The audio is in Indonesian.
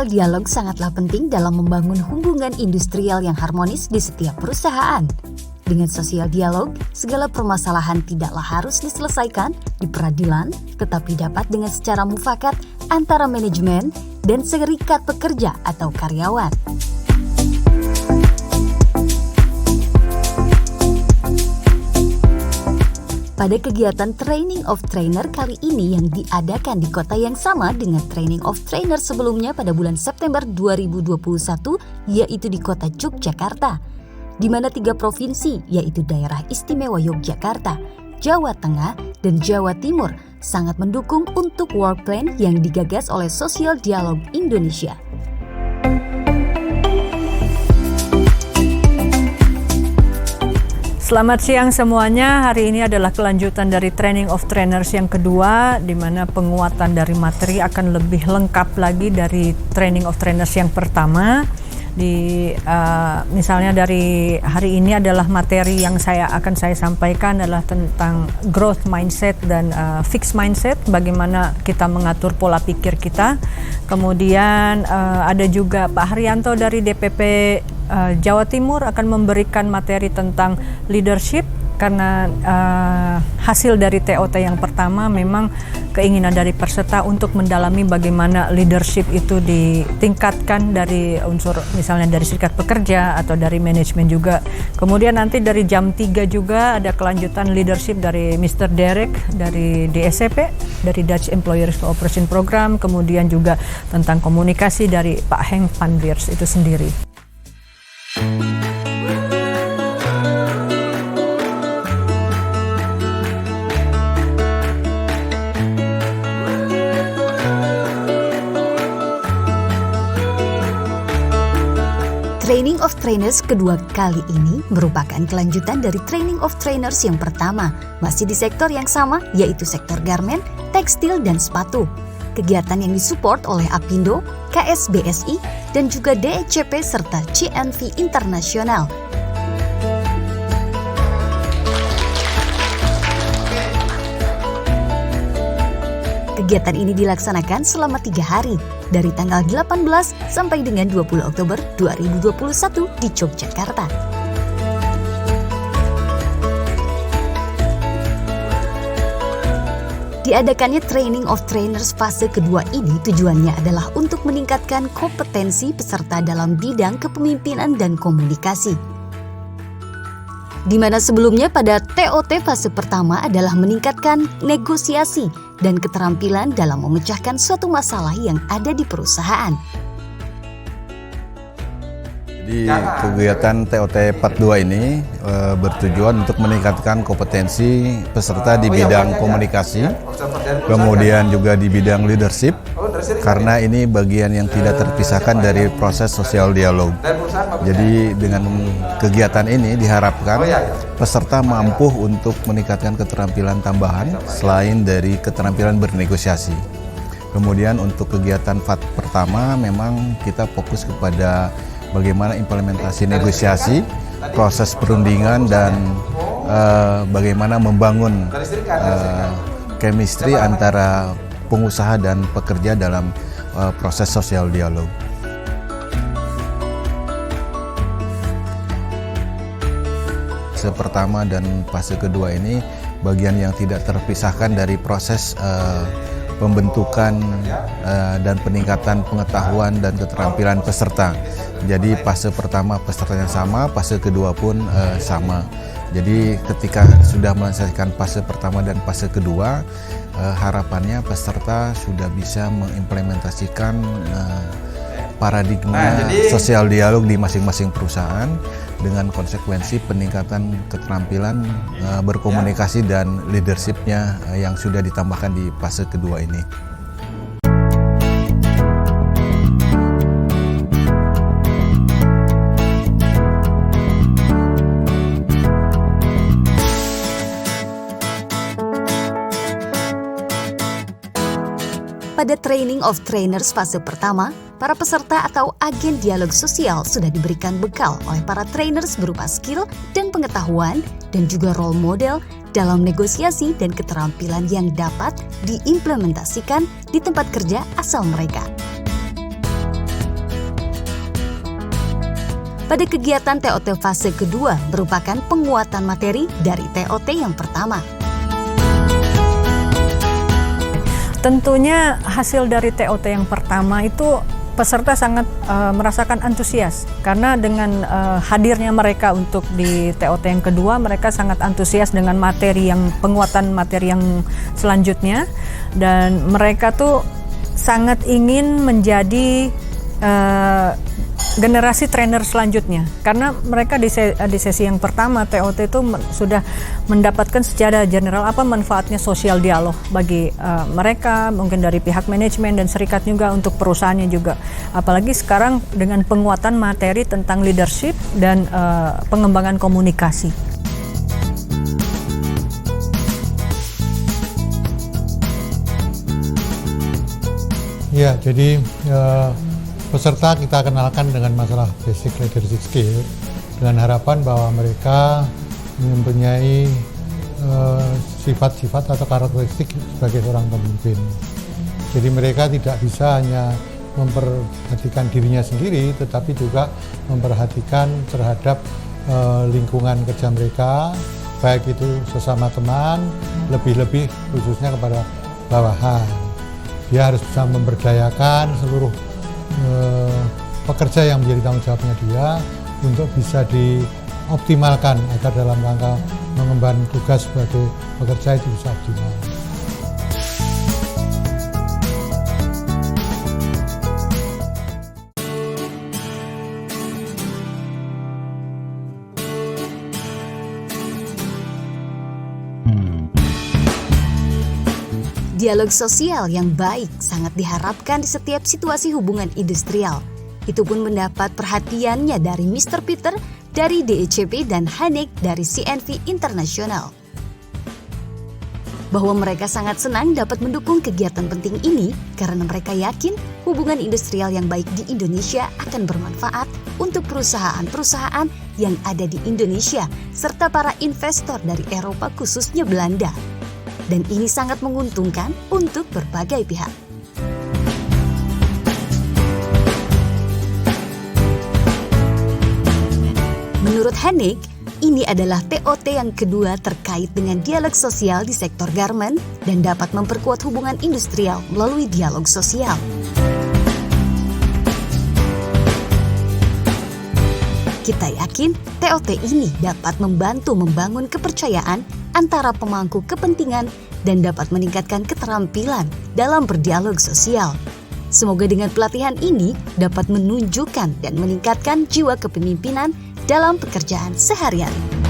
Social dialog sangatlah penting dalam membangun hubungan industrial yang harmonis di setiap perusahaan. Dengan social dialog, segala permasalahan tidaklah harus diselesaikan di peradilan, tetapi dapat dengan secara mufakat antara manajemen dan serikat pekerja atau karyawan. Pada kegiatan Training of Trainer kali ini yang diadakan di kota yang sama dengan Training of Trainer sebelumnya pada bulan September 2021, yaitu di kota Yogyakarta, di mana 3 provinsi, yaitu Daerah Istimewa Yogyakarta, Jawa Tengah, dan Jawa Timur, sangat mendukung untuk work plan yang digagas oleh Social Dialog Indonesia. Selamat siang semuanya, hari ini adalah kelanjutan dari Training of Trainers yang kedua, di mana penguatan dari materi akan lebih lengkap lagi dari Training of Trainers yang pertama. Misalnya dari hari ini adalah materi yang akan saya sampaikan adalah tentang growth mindset dan fixed mindset, bagaimana kita mengatur pola pikir kita. Kemudian ada juga Pak Haryanto dari DPP Jawa Timur akan memberikan materi tentang leadership, karena hasil dari TOT yang pertama memang keinginan dari peserta untuk mendalami bagaimana leadership itu ditingkatkan dari unsur misalnya dari serikat pekerja atau dari manajemen juga. Kemudian nanti dari jam 3 juga ada kelanjutan leadership dari Mr. Derek dari DSCP, dari Dutch Employers Cooperation Program, kemudian juga tentang komunikasi dari Pak Henk van Beers itu sendiri. Training of Trainers kedua kali ini merupakan kelanjutan dari Training of Trainers yang pertama, masih di sektor yang sama, yaitu sektor garmen, tekstil, dan sepatu. Kegiatan yang disupport oleh Apindo, KSBSI, dan juga DECP serta CNV Internasional. Kegiatan ini dilaksanakan selama 3 hari, dari tanggal 18 sampai dengan 20 Oktober 2021 di Yogyakarta. Diadakannya Training of Trainers fase kedua ini tujuannya adalah untuk meningkatkan kompetensi peserta dalam bidang kepemimpinan dan komunikasi. Di mana sebelumnya pada TOT fase pertama adalah meningkatkan negosiasi dan keterampilan dalam memecahkan suatu masalah yang ada di perusahaan. Jadi kegiatan TOT Part 2 ini bertujuan untuk meningkatkan kompetensi peserta di bidang komunikasi, kemudian juga di bidang leadership, karena ini bagian yang tidak terpisahkan dari proses sosial dialog. Jadi dengan kegiatan ini diharapkan peserta mampu untuk meningkatkan keterampilan tambahan selain dari keterampilan bernegosiasi. Kemudian untuk kegiatan part pertama memang kita fokus kepada bagaimana implementasi negosiasi, proses perundingan, dan bagaimana membangun chemistry antara pengusaha dan pekerja dalam proses sosial dialog. Fase pertama dan fase kedua ini bagian yang tidak terpisahkan dari proses pembentukan dan peningkatan pengetahuan dan keterampilan peserta. Jadi fase pertama pesertanya sama, fase kedua pun sama. Jadi ketika sudah menyelesaikan fase pertama dan fase kedua, harapannya peserta sudah bisa mengimplementasikan paradigma sosial dialog di masing-masing perusahaan dengan konsekuensi peningkatan keterampilan berkomunikasi dan leadership-nya yang sudah ditambahkan di fase kedua ini. Pada Training of Trainers fase pertama, para peserta atau agen dialog sosial sudah diberikan bekal oleh para trainers berupa skill dan pengetahuan dan juga role model dalam negosiasi dan keterampilan yang dapat diimplementasikan di tempat kerja asal mereka. pada kegiatan TOT fase kedua merupakan penguatan materi dari TOT yang pertama. Tentunya hasil dari TOT yang pertama itu peserta sangat merasakan antusias karena dengan hadirnya mereka untuk di TOT yang kedua, mereka sangat antusias dengan penguatan materi yang selanjutnya, dan mereka tuh sangat ingin menjadi generasi trainer selanjutnya, karena mereka di sesi yang pertama TOT itu sudah mendapatkan secara general apa manfaatnya sosial dialog bagi mereka, mungkin dari pihak manajemen dan serikat juga untuk perusahaannya juga, apalagi sekarang dengan penguatan materi tentang leadership dan pengembangan komunikasi. Ya, jadi peserta kita kenalkan dengan masalah basic leadership skill dengan harapan bahwa mereka mempunyai sifat-sifat atau karakteristik sebagai seorang pemimpin. Jadi mereka tidak bisa hanya memperhatikan dirinya sendiri, tetapi juga memperhatikan terhadap lingkungan kerja mereka, baik itu sesama teman, lebih-lebih khususnya kepada bawahan. Dia harus bisa memberdayakan seluruh pekerja yang menjadi tanggung jawabnya dia untuk bisa dioptimalkan agar dalam rangka mengemban tugas sebagai pekerja itu bisa optimal. Dialog sosial yang baik sangat diharapkan di setiap situasi hubungan industrial. Itu pun mendapat perhatiannya dari Mr. Peter dari DECP dan Hanek dari CNV Internasional. Bahwa mereka sangat senang dapat mendukung kegiatan penting ini karena mereka yakin hubungan industrial yang baik di Indonesia akan bermanfaat untuk perusahaan-perusahaan yang ada di Indonesia serta para investor dari Eropa khususnya Belanda. Dan ini sangat menguntungkan untuk berbagai pihak. Menurut Hanek, ini adalah TOT yang kedua terkait dengan dialog sosial di sektor garmen dan dapat memperkuat hubungan industrial melalui dialog sosial. Kita yakin TOT ini dapat membantu membangun kepercayaan antara pemangku kepentingan dan dapat meningkatkan keterampilan dalam berdialog sosial. Semoga dengan pelatihan ini dapat menunjukkan dan meningkatkan jiwa kepemimpinan dalam pekerjaan sehari-hari.